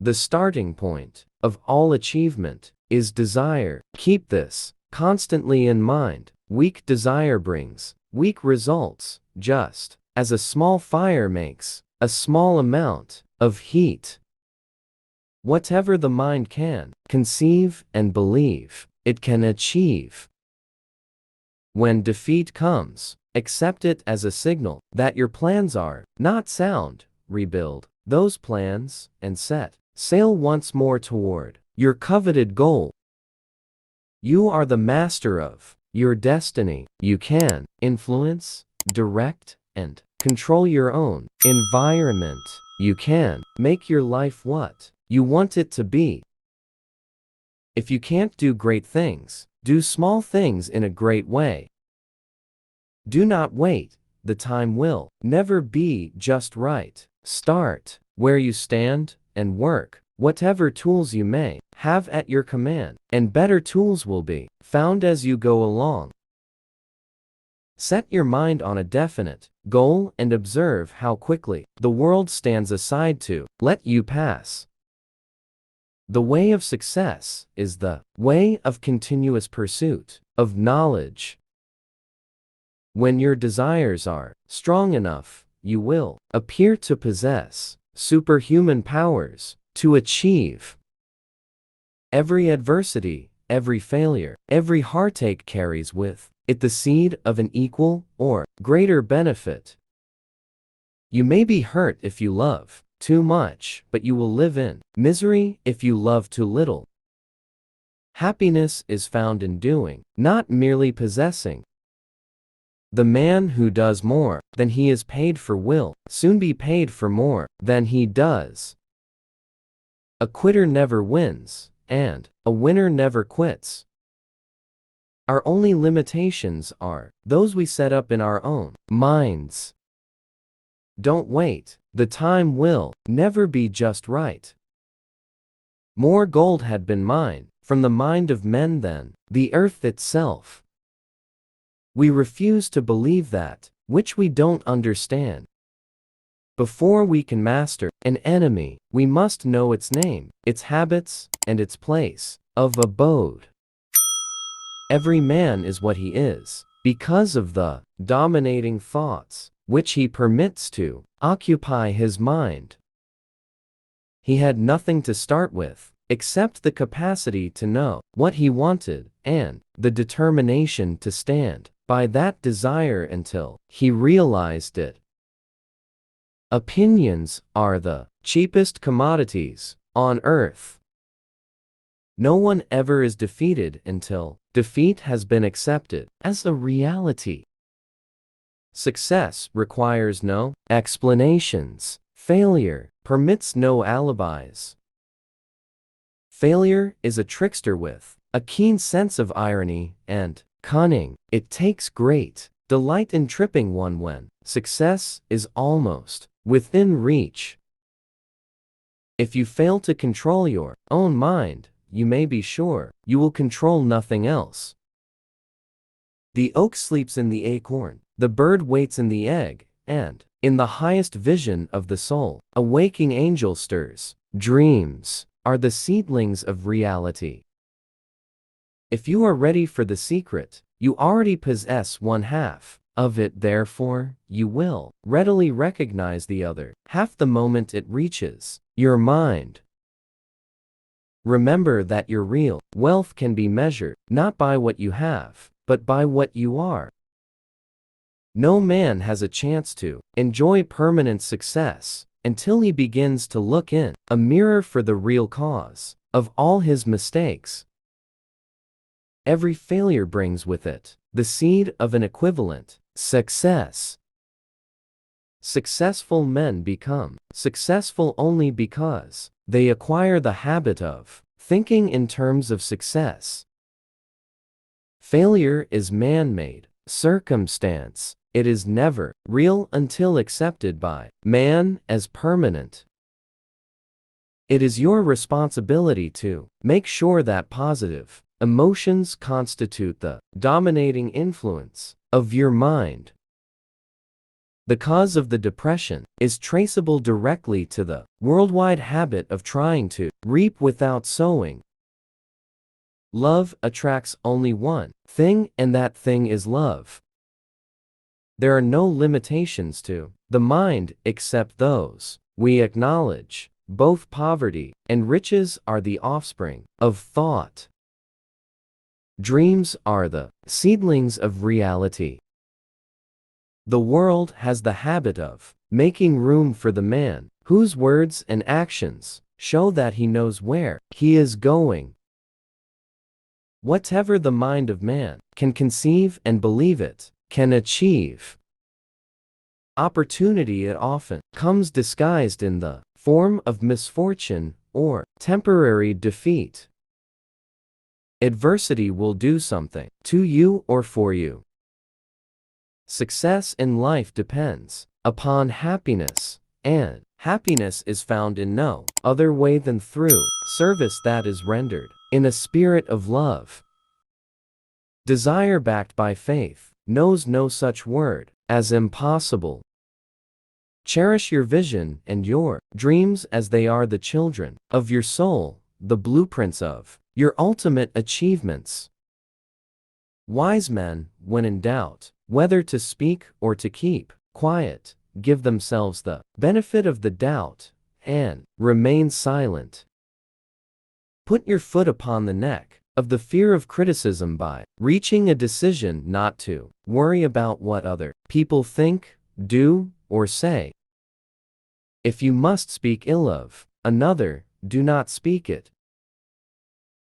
The starting point of all achievement is desire. Keep this constantly in mind. Weak desire brings weak results, just as a small fire makes a small amount of heat. Whatever the mind can conceive and believe, it can achieve. When defeat comes, accept it as a signal that your plans are not sound. Rebuild those plans and set sail once more toward your coveted goal. You are the master of your destiny. You can influence, direct, and control your own environment. You can make your life what you want it to be. If you can't do great things, do small things in a great way. Do not wait. The time will never be just right. Start where you stand and work whatever tools you may have at your command, and better tools will be found as you go along. Set your mind on a definite goal and observe how quickly the world stands aside to let you pass. The way of success is the way of continuous pursuit of knowledge. When your desires are strong enough, you will appear to possess superhuman powers to achieve. Every adversity, every failure, every heartache carries with it the seed of an equal or greater benefit. You may be hurt if you love too much, but you will live in misery if you love too little. Happiness is found in doing, not merely possessing. The man who does more than he is paid for will soon be paid for more than he does. A quitter never wins, and a winner never quits. Our only limitations are those we set up in our own minds. Don't wait. The time will never be just right. More gold had been mined from the mind of men than the earth itself. We refuse to believe that which we don't understand. Before we can master an enemy, we must know its name, its habits, and its place of abode. Every man is what he is because of the dominating thoughts which he permits to occupy his mind. He had nothing to start with except the capacity to know what he wanted and the determination to stand by that desire until he realized it. Opinions are the cheapest commodities on earth. No one ever is defeated until defeat has been accepted as a reality. Success requires no explanations. Failure permits no alibis. Failure is a trickster with a keen sense of irony and cunning. It takes great delight in tripping one when success is almost within reach. If you fail to control your own mind, you may be sure you will control nothing else. The oak sleeps in the acorn, the bird waits in the egg, and in the highest vision of the soul, a waking angel stirs. Dreams are the seedlings of reality. If you are ready for the secret, you already possess one half of it, therefore, you will readily recognize the other half the moment it reaches your mind. Remember that your real wealth can be measured not by what you have, but by what you are. No man has a chance to enjoy permanent success until he begins to look in a mirror for the real cause of all his mistakes. Every failure brings with it the seed of an equivalent success. Successful men become successful only because they acquire the habit of thinking in terms of success. Failure is man-made circumstance. It is never real until accepted by man as permanent. It is your responsibility to make sure that positive emotions constitute the dominating influence of your mind. The cause of the depression is traceable directly to the worldwide habit of trying to reap without sowing. Love attracts only one thing, and that thing is love. There are no limitations to the mind except those we acknowledge. Both poverty and riches are the offspring of thought. Dreams are the seedlings of reality. The world has the habit of making room for the man whose words and actions show that he knows where he is going. Whatever the mind of man can conceive and believe it can achieve. Opportunity it often comes disguised in the form of misfortune or temporary defeat. Adversity will do something to you or for you. Success in life depends upon happiness, and happiness is found in no other way than through service that is rendered in a spirit of love. Desire backed by faith knows no such word as impossible. Cherish your vision and your dreams as they are the children of your soul, the blueprints of your ultimate achievements. Wise men, when in doubt whether to speak or to keep quiet, give themselves the benefit of the doubt and remain silent. Put your foot upon the neck of the fear of criticism by reaching a decision not to worry about what other people think, do, or say. If you must speak ill of another, do not speak it.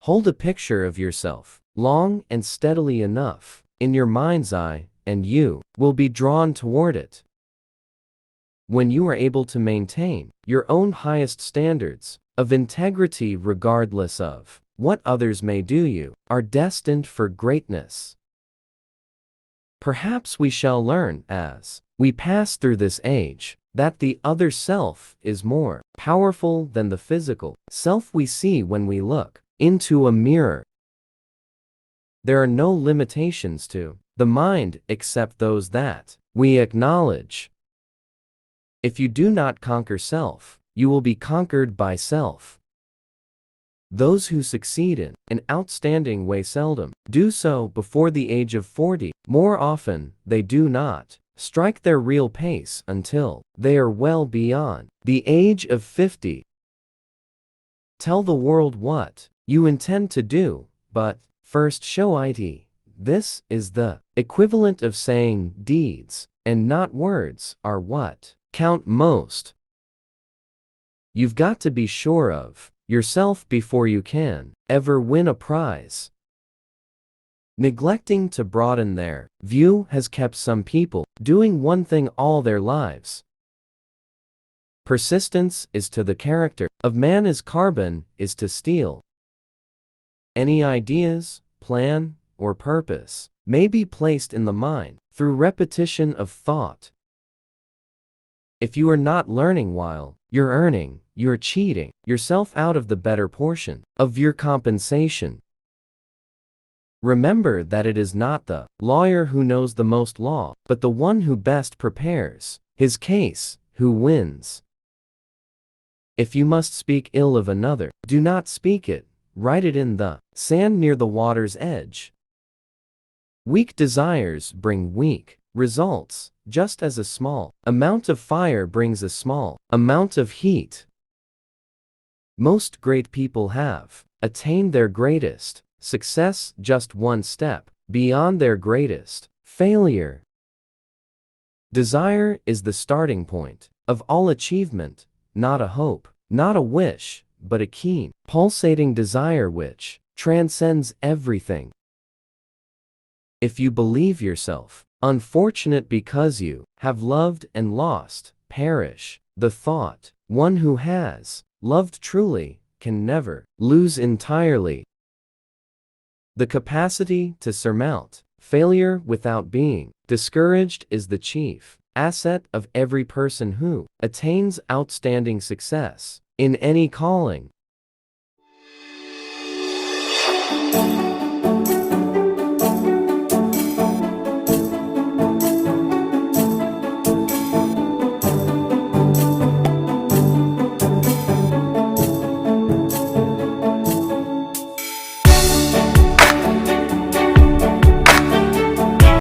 Hold a picture of yourself long and steadily enough in your mind's eye, and you will be drawn toward it. When you are able to maintain your own highest standards of integrity regardless of what others may do, you are destined for greatness. Perhaps we shall learn as we pass through this age that the other self is more powerful than the physical self we see when we look into a mirror. There are no limitations to the mind except those that we acknowledge. If you do not conquer self, you will be conquered by self. Those who succeed in an outstanding way seldom do so before the age of 40. More often, they do not strike their real pace until they are well beyond the age of 50. Tell the world what you intend to do, but first show it. This is the equivalent of saying deeds and not words are what count most. You've got to be sure of yourself before you can ever win a prize. Neglecting to broaden their view has kept some people doing one thing all their lives. Persistence is to the character of man as carbon is to steel. Any ideas, plan, or purpose may be placed in the mind through repetition of thought. If you are not learning while you're earning, you're cheating yourself out of the better portion of your compensation. Remember that it is not the lawyer who knows the most law, but the one who best prepares his case who wins. If you must speak ill of another, do not speak it. Write it in the sand near the water's edge. Weak desires bring weak results, just as a small amount of fire brings a small amount of heat. Most great people have attained their greatest success just one step beyond their greatest failure. Desire is the starting point of all achievement, not a hope, not a wish, but a keen, pulsating desire which transcends everything. If you believe yourself unfortunate because you have loved and lost, perish the thought. One who has loved truly can never lose entirely. The capacity to surmount failure without being discouraged is the chief asset of every person who attains outstanding success in any calling.